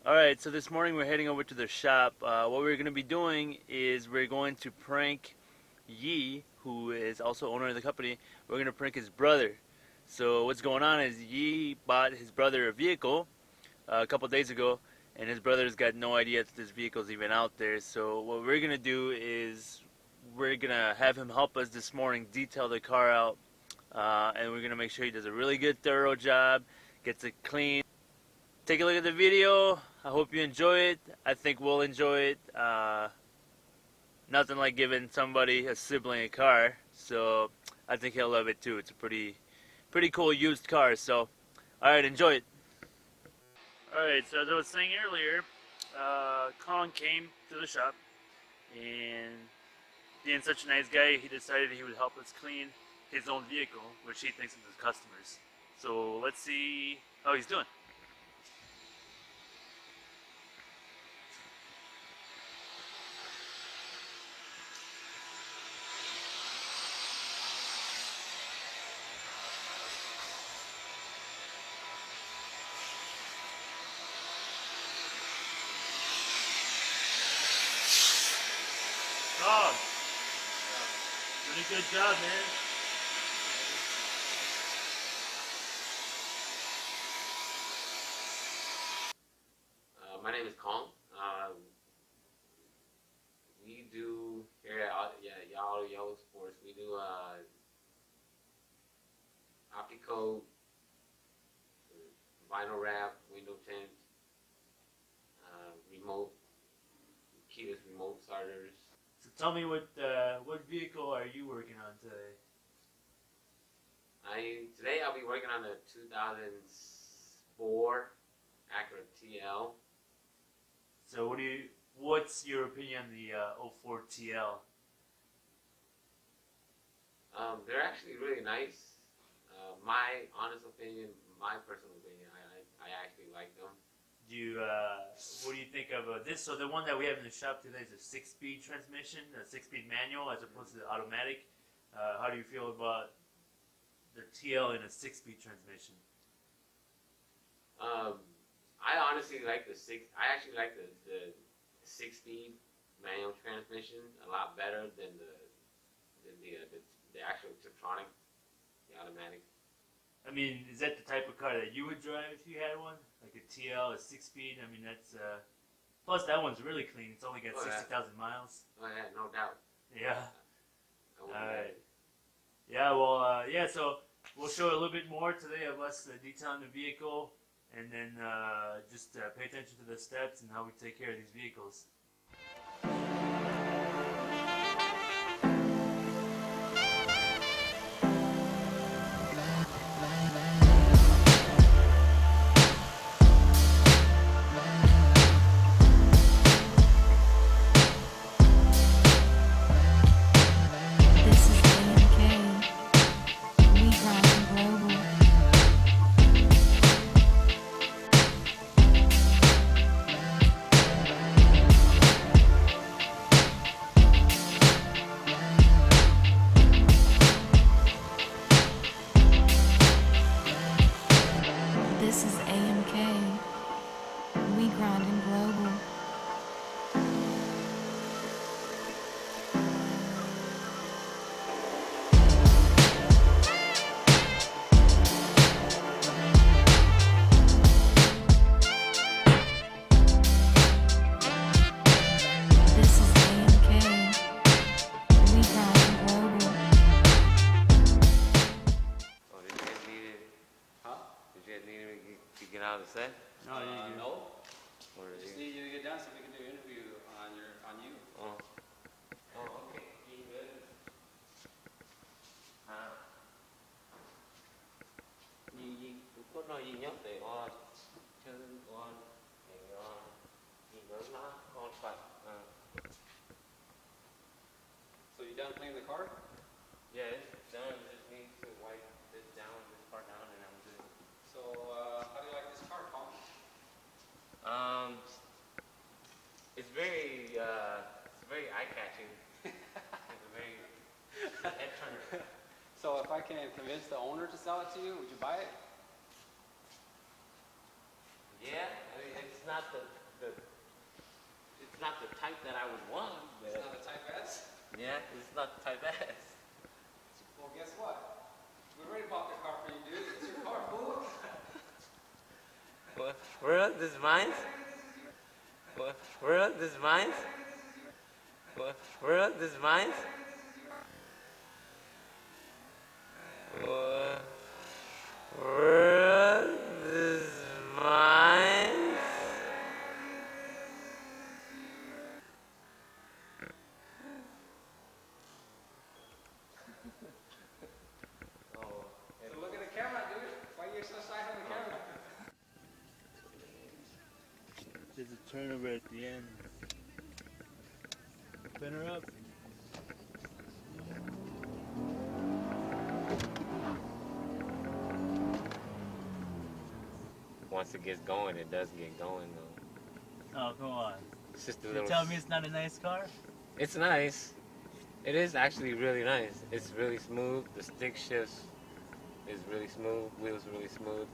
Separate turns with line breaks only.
Alright, so this morning we're heading over to the shop. What we're going to be doing is we're going to prank Yi, who is also owner of the company. We're going to prank his brother. So what's going on is Yi bought his brother a vehicle a couple days ago, and his brother's got no idea that this vehicle's even out there. So what we're going to do is we're going to have him help us this morning detail the car out, and we're going to make sure he does a really good, thorough job, gets it clean. Take a look at the video. I hope you enjoy it. I think we'll enjoy it. Nothing like giving somebody, a sibling, a car. So I think he'll love it too. It's a pretty cool used car. So, alright, enjoy it. Alright, so as I was saying earlier, Kong came to the shop, and being such a nice guy, he decided he would help us clean his own vehicle, which he thinks is his customers. So let's see how he's doing. Oh, really good job, man.
My name is Kong. We do here at Auto Yellow Sports. We do OptiCoat, vinyl wrap, window tint, remote, keyless remote starters.
So tell me what vehicle are you working on today?
Today I'll be working on a 2004 Acura TL.
So what's your opinion on the 04 TL?
They're actually really nice. My honest opinion, my personal opinion, I actually like them.
What do you think of this? So the one that we have in the shop today is a 6-speed transmission, a 6-speed manual as opposed to the automatic. How do you feel about the TL in a 6-speed transmission?
I honestly like I actually like the 6-speed manual transmission a lot better than the actual Tiptronic, the automatic.
I mean, is that the type of car that you would drive if you had one? Like a TL, a 6-speed? I mean, that's plus that one's really clean. It's only got 60,000 miles.
Oh yeah, no doubt.
Yeah. Alright. Yeah, well, yeah, so we'll show a little bit more today of us detailing the vehicle, and then just pay attention to the steps and how we take care of these vehicles.
This is AMK. We grinding global. This is AMK. We grinding global.
Oh, did you guys need it? Huh? Did you guys need it to get out of the set?
No,
No.
Or
We just need you to get down so we can do an interview on you.
Oh. Oh, okay. You good? Có nói gì nhớ để con chân con để con nhìn nó con phải.
So you done cleaning the car?
Yeah, it's done. Just need to wipe this part down, and I'm good.
So how do you like this car, Paul?
It's very eye-catching. It's a very head turner.
So if I can convince the owner to sell it to you, would you buy it?
Yeah, I mean it's not the It's not the type that I would want,
It's
but
not a Type S?
yeah, it's not the type S.
Well, guess what? We already bought the car for you, dude. It's your car, fool.
What? Real? This is mine? What? Real? This is mine? What? Real? This is mine? What? Real? This is mine? Oh.
So look at the camera, dude. Why are you so shy on the camera?
There's a turnover at the end. Spin her up.
Once it gets going, it does get going though.
Oh, come on.
It's just a
You
little.
tell me it's not a nice car?
It's nice. It is actually really nice. It's really smooth. The stick shifts is really smooth. Wheels really smooth.